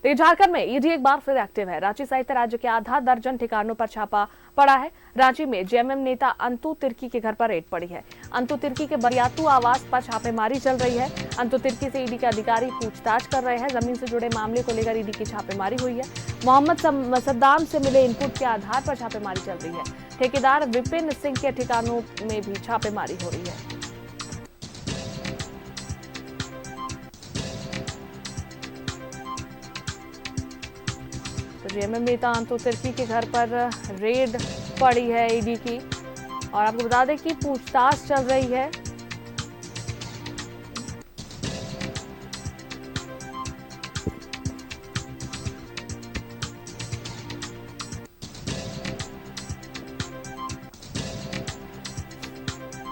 तो झारखंड में ईडी एक बार फिर एक्टिव है। रांची सहित राज्य के आधा दर्जन ठिकानों पर छापा पड़ा है। रांची में जेएमएम नेता अंतु तिर्की के घर पर रेड पड़ी है। अंतु तिर्की के बरियातू आवास पर छापेमारी चल रही है। अंतु तिर्की से ईडी के अधिकारी पूछताछ कर रहे हैं। जमीन से जुड़े मामले को लेकर ईडी की छापेमारी हुई है। मोहम्मद सद्दाम से मिले इनपुट के आधार पर छापेमारी चल रही है। ठेकेदार विपिन सिंह के ठिकानों में भी छापेमारी हो रही है। तो जेएमएम नेता अंतु तिर्की के घर पर रेड पड़ी है ईडी की, और आपको बता दें कि पूछताछ चल रही है।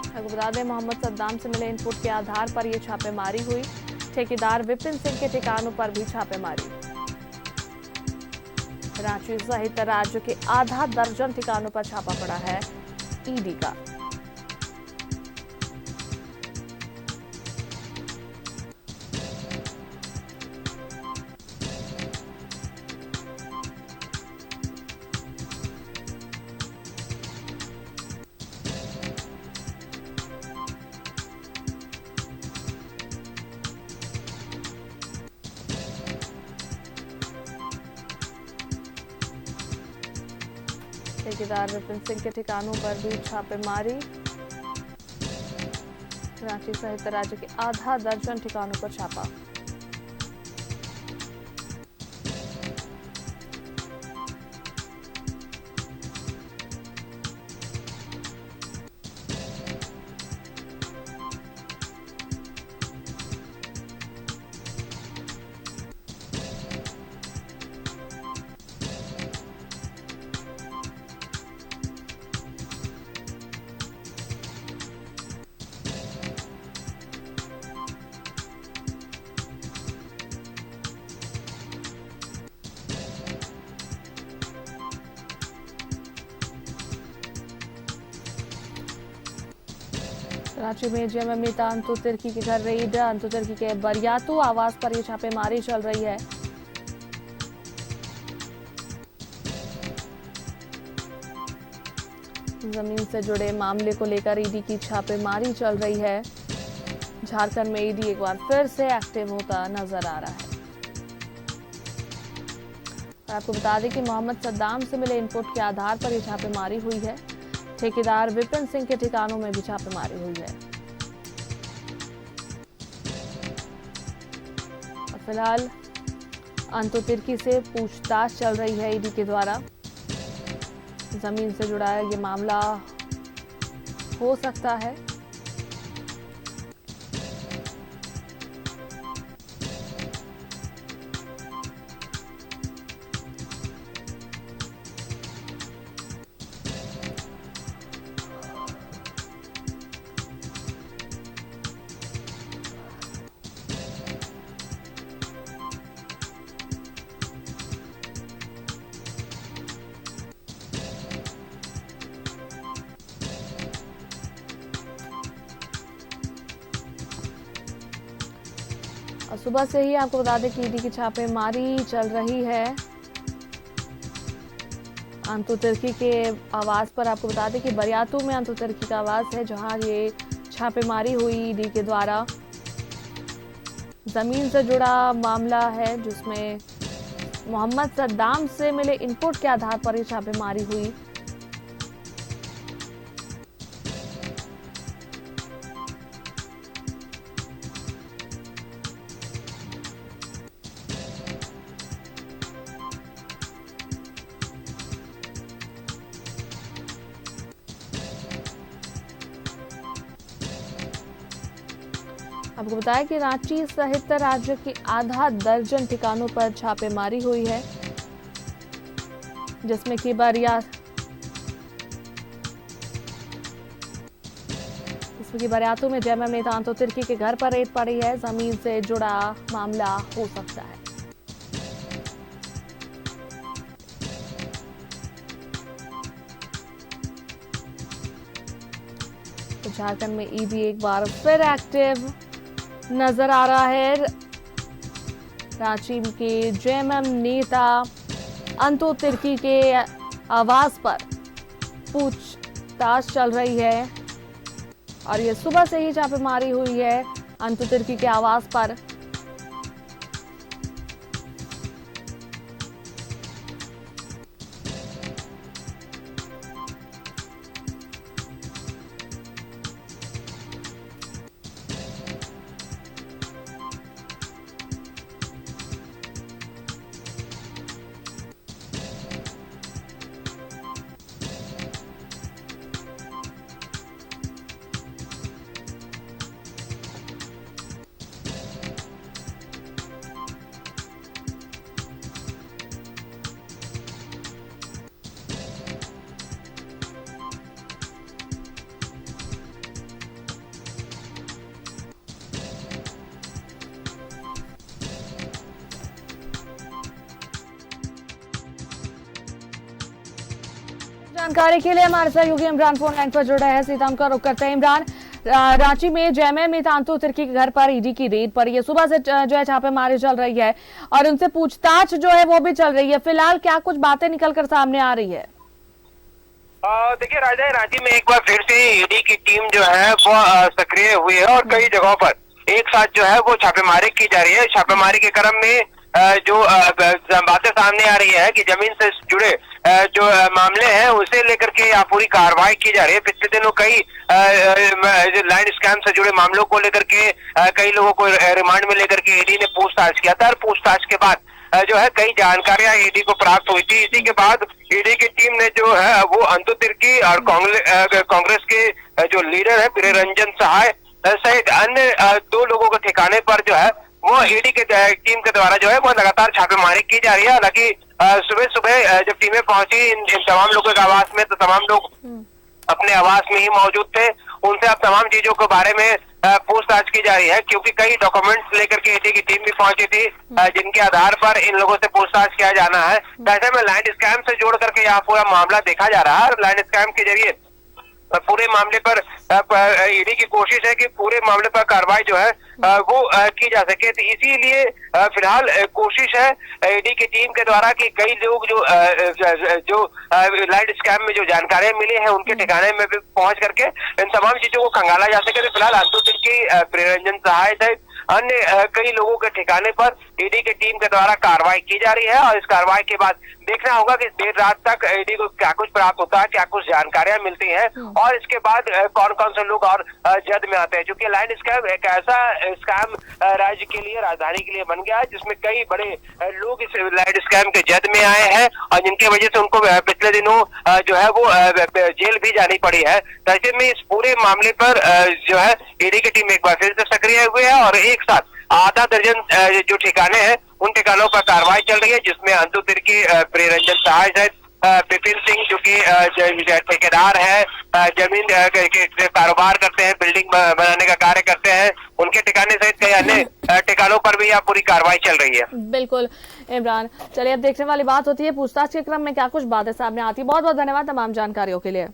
आपको बता दें मोहम्मद सद्दाम से मिले इनपुट के आधार पर यह छापेमारी हुई। ठेकेदार विपिन सिंह के ठिकानों पर भी छापेमारी। रांची सहित राज्य के आधा दर्जन ठिकानों पर छापा पड़ा है ईडी का। ठेकेदार विपिन सिंह के ठिकानों पर भी छापेमारी। रांची सहित राज्य के आधा दर्जन ठिकानों पर छापा। रांची में जेएमएम नेता अंतु तिर्की के घर रेड। अंतु तिर्की के बरियातू आवास पर यह छापेमारी चल रही है। जमीन से जुड़े मामले को लेकर ईडी की छापेमारी चल रही है। झारखंड में ईडी एक बार फिर से एक्टिव होता नजर आ रहा है। और आपको बता दें कि मोहम्मद सद्दाम से मिले इनपुट के आधार पर यह छापेमारी हुई है। ठेकेदार विपिन सिंह के ठिकानों में भी छापेमारी हुई है। और फिलहाल अंतु तिर्की से पूछताछ चल रही है ईडी के द्वारा। जमीन से जुड़ा ये मामला हो सकता है। और सुबह से ही आपको बता दें कि ईडी की छापेमारी चल रही है अंतु तिर्की के आवास पर। आपको बता दें कि बरियातू में अंतु तिर्की का आवास है, जहां ये छापेमारी हुई ईडी के द्वारा। जमीन से जुड़ा मामला है, जिसमें मोहम्मद सद्दाम से मिले इनपुट के आधार पर यह छापेमारी हुई। आपको बताया कि रांची सहित राज्य के आधा दर्जन ठिकानों पर छापेमारी हुई है, जिसमें कि बरियातू में जेएमएम नेता अंतु तिर्की के घर पर रेड पड़ी है। जमीन से जुड़ा मामला हो सकता है। तो झारखंड में ईडी एक बार फिर एक्टिव नजर आ रहा है। रांची के जेएमएम नेता अंतु तिर्की के आवास पर पूछताछ चल रही है और ये सुबह से ही छापेमारी हुई है अंतु तिर्की के आवास पर। जानकारी के लिए हमारे सहयोगी इमरान फोन लाइन पर जुड़ा है। सीधा का रुख करते हैं। इमरान, रांची में जेएमएम नेता अंतु तिर्की के घर पर ईडी की रेड पड़ी है। सुबह से जो है छापेमारी चल रही है और उनसे पूछताछ जो है वो भी चल रही है। फिलहाल क्या कुछ बातें निकलकर सामने आ रही है? देखिए राजा, रांची में एक बार फिर से ईडी की टीम जो है वो सक्रिय हुई है और कई जगहों पर एक साथ जो है वो छापेमारी की जा रही है। छापेमारी के क्रम में जो बातें सामने आ रही है कि जमीन से जुड़े जो मामले हैं उसे लेकर के पूरी कार्रवाई की जा रही है। पिछले दिनों कई लैंड स्कैम से जुड़े मामलों को लेकर के कई लोगों को रिमांड में लेकर के ईडी ने पूछताछ किया था और पूछताछ के बाद जो है कई जानकारियां ईडी को प्राप्त हुई थी। इसी के बाद ईडी की टीम ने जो है वो अंतु तिर्की और कांग्रेस के जो लीडर है प्रियरंजन सहाय सहित अन्य 2 लोगों के ठिकाने पर जो है वो ईडी के टीम के द्वारा जो है वो लगातार छापेमारी की जा रही है। हालांकि सुबह सुबह जब टीमें पहुंची इन तमाम लोगों के आवास में, तो तमाम लोग अपने आवास में ही मौजूद थे। उनसे अब तमाम चीजों के बारे में पूछताछ की जा रही है, क्योंकि कई डॉक्यूमेंट्स लेकर के ईडी की टीम भी पहुंची थी जिनके आधार पर इन लोगों से पूछताछ किया जाना है। ऐसे में लैंड स्कैम से जोड़ करके यहाँ पूरा मामला देखा जा रहा है और लैंड स्कैम के जरिए पूरे मामले पर ईडी की कोशिश है कि पूरे मामले पर कार्रवाई जो है वो की जा सके। तो इसीलिए फिलहाल कोशिश है ईडी की टीम के द्वारा कि कई लोग जो लैंड स्कैम में जो जानकारियां मिली हैं उनके ठिकाने में भी पहुंच करके इन तमाम चीजों को खंगाला जा सके। तो फिलहाल अंतु तिर्की प्रियरंजन सहाय सहित अन्य कई लोगों के ठिकाने पर ईडी की टीम के द्वारा कार्रवाई की जा रही है और इस कार्रवाई के बाद देखना होगा कि देर रात तक ईडी को क्या कुछ प्राप्त होता है, क्या कुछ जानकारियां मिलती हैं और इसके बाद कौन कौन से लोग और जद में आते हैं। क्योंकि लैंड स्कैम एक ऐसा स्कैम राज्य के लिए, राजधानी के लिए बन गया है जिसमें कई बड़े लोग इस लैंड स्कैम के जद में आए हैं और जिनकी वजह से उनको पिछले दिनों जो है वो जेल भी जानी पड़ी है। तो ऐसे में इस पूरे मामले पर जो है ईडी की टीम एक बार फिर से सक्रिय हुई है और एक साथ आधा दर्जन जो ठिकाने हैं उन ठिकानों पर कार्रवाई चल रही है, जिसमें अंतु तिर्की प्रियरंजन सहाय सहित विपिन सिंह जो कि ठेकेदार है, जमीन के कारोबार करते हैं, बिल्डिंग बनाने का कार्य करते हैं, उनके ठिकाने सहित कई अन्य ठिकानों पर भी यहाँ पूरी कार्रवाई चल रही है। बिल्कुल इमरान, चलिए अब देखने वाली बात होती है पूछताछ के क्रम में क्या कुछ बातें सामने आती है। बहुत बहुत धन्यवाद तमाम जानकारियों के लिए।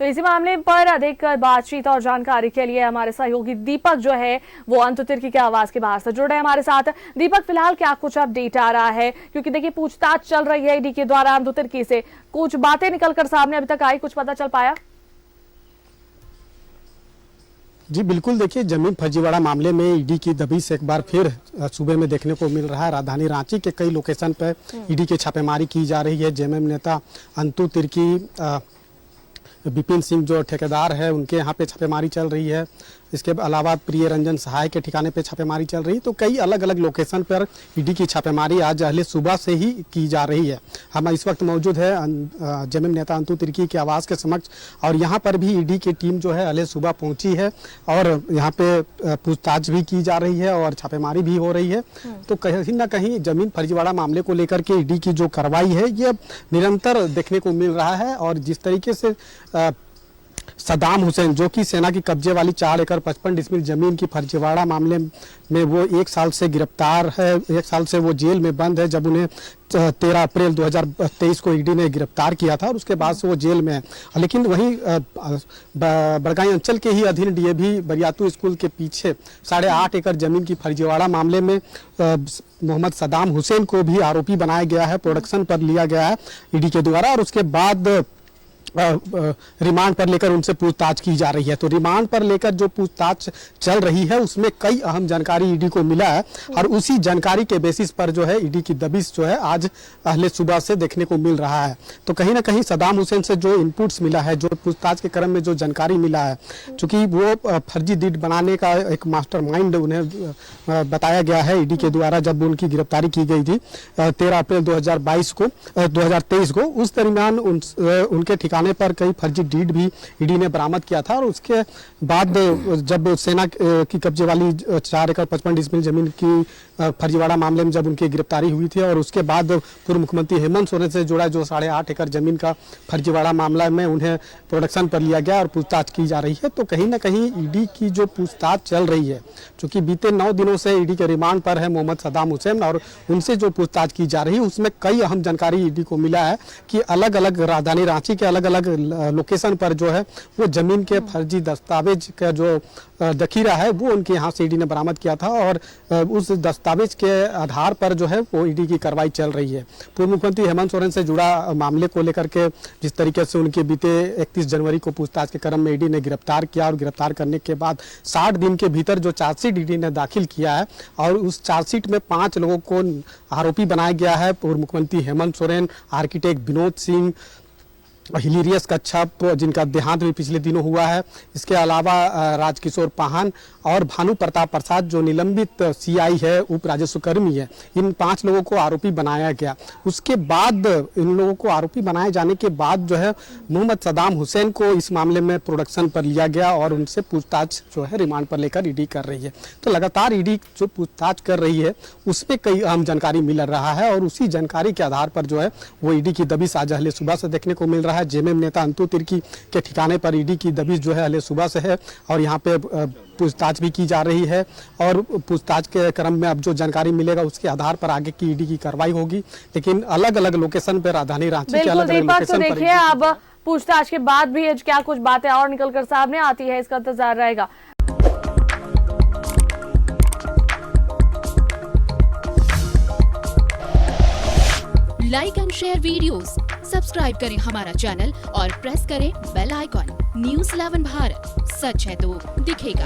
तो इसी मामले पर अधिक बातचीत और जानकारी के लिए हमारे सहयोगी दीपक जो है वो अंतु तिर्की के आवास के बाहर से जुड़े हैं हमारे साथ। दीपक, फिलहाल क्या कुछ अपडेट आ रहा है, क्योंकि देखिए पूछताछ चल रही है ईडी के द्वारा अंतु तिर्की से, कुछ बातें निकलकर सामने अभी तक आई, कुछ पता चल पाया? जी बिल्कुल, देखिए जमीन फर्जीवाड़ा मामले में ईडी की दबिश एक बार फिर सूबे में देखने को मिल रहा है। राजधानी रांची के कई लोकेशन पर ईडी की छापेमारी की जा रही है। जेएमएम नेता अंतु तिर्की विपिन सिंह जो ठेकेदार है उनके यहाँ पे छापेमारी चल रही है। इसके अलावा प्रियरंजन सहाय के ठिकाने पे छापेमारी चल रही है। तो कई अलग अलग लोकेशन पर ईडी की छापेमारी आज अहले सुबह से ही की जा रही है। हम इस वक्त मौजूद है जेएमएम नेता अंतु तिर्की के आवास के समक्ष और यहाँ पर भी ईडी की टीम जो है अहले सुबह पहुंची है और यहाँ पे पूछताछ भी की जा रही है और छापेमारी भी हो रही है। तो कहीं ना कहीं जमीन फर्जीवाड़ा मामले को लेकर के ईडी की जो कार्रवाई है ये निरंतर देखने को मिल रहा है और जिस तरीके से सदाम हुसैन, जो कि सेना की कब्जे वाली 4 एकड़ 55 डिसमिल जमीन की फर्जीवाड़ा मामले में वो 1 साल से गिरफ्तार है, 1 साल से वो जेल में बंद है। जब उन्हें 13 अप्रैल 2023 को ईडी ने गिरफ्तार किया था और उसके बाद से वो जेल में है। लेकिन वहीं बड़गाई अंचल के ही अधीन डीएवी बरियातू स्कूल के पीछे 8.5 एकड़ जमीन की फर्जीवाड़ा मामले में मोहम्मद सदाम हुसैन को भी आरोपी बनाया गया है, प्रोडक्शन पर लिया गया है ईडी के द्वारा, और उसके बाद रिमांड पर लेकर उनसे पूछताछ की जा रही है। तो रिमांड पर लेकर जो पूछताछ चल रही है उसमें कई अहम जानकारी ईडी को मिला है और उसी जानकारी के बेसिस पर जो है ईडी की दबिश जो है आज अहले सुबह से देखने को मिल रहा है। तो कहीं ना कहीं सदाम हुसैन से जो इनपुट्स मिला है, जो पूछताछ के क्रम में जो जानकारी मिला है, चूंकि वो फर्जी डीड बनाने का एक मास्टरमाइंड उन्हें बताया गया है ईडी के द्वारा जब उनकी गिरफ्तारी की गई थी 13 अप्रैल 2023 को। उस दरमियान उनके ठिकाने पर कई फर्जी डीड भी ईडी ने बरामद किया था और उसके बाद जब सेना की कब्जे वाली 4 एकड़ 55 डिसमिल जमीन की फर्जीवाड़ा मामले में जब उनकी गिरफ्तारी हुई थी और उसके बाद पूर्व मुख्यमंत्री हेमंत सोरेन से जुड़ा जो 8.5 एकड़ जमीन का फर्जीवाड़ा मामला में उन्हें प्रोडक्शन पर लिया गया और पूछताछ की जा रही है। तो कहीं ना कहीं ईडी की जो पूछताछ चल रही है, चूंकि बीते 9 दिनों से ईडी के रिमांड पर है मोहम्मद सदाम हुसैन और उनसे जो पूछताछ की जा रही है उसमें कई अहम जानकारी ईडी को मिला है कि अलग अलग राजधानी रांची के अलग अलग लोकेशन पर जो है वो जमीन के फर्जी दस्तावेज का जो दखीरा है वो उनके यहाँ से ईडी ने बरामद किया था और उस दस्तावेज के आधार पर जो है वो ईडी की कार्रवाई चल रही है। पूर्व मुख्यमंत्री हेमंत सोरेन से जुड़ा मामले को लेकर के जिस तरीके से उनके बीते 31 जनवरी को पूछताछ के क्रम में ईडी ने गिरफ्तार किया और गिरफ्तार करने के बाद 60 दिन के भीतर जो चार्जशीट ईडी ने दाखिल किया है और उस चार्जशीट में 5 लोगों को आरोपी बनाया गया है। पूर्व मुख्यमंत्री हेमंत सोरेन, आर्किटेक्ट विनोद सिंह, हिलेरियस कच्छप जिनका देहांत भी पिछले दिनों हुआ है, इसके अलावा राजकिशोर पाहन और भानु प्रताप प्रसाद जो निलंबित सीआई है, उप राजस्व कर्मी है, इन 5 लोगों को आरोपी बनाया गया। उसके बाद इन लोगों को आरोपी बनाए जाने के बाद जो है मोहम्मद सदाम हुसैन को इस मामले में प्रोडक्शन पर लिया गया और उनसे पूछताछ जो है रिमांड पर लेकर ईडी कर रही है। तो लगातार ईडी जो पूछताछ कर रही है उसमें कई अहम जानकारी मिल रहा है और उसी जानकारी के आधार पर जो है वो ईडी की दबिश आज अहले सुबह से देखने को मिल रहा है। जेएमएम नेता अंतु तिर्की के ठिकाने पर ईडी की दबिश जो है अहले सुबह से है और यहाँ पे पूछताछ भी की जा रही है और पूछताछ के क्रम में अब जो जानकारी मिलेगा उसके आधार पर आगे की ईडी की कार्रवाई होगी। लेकिन अलग अलग लोकेशन पर राजधानी रांची के अलग अलग लोकेशन पर देखिए अब पूछताछ के बाद भी क्या कुछ बातें और निकलकर सामने आती है, इसका इंतजार रहेगा। Like and share videos, subscribe करें हमारा चैनल और प्रेस करें बेल आइकॉन। न्यूज़ 11 भारत, सच है तो दिखेगा।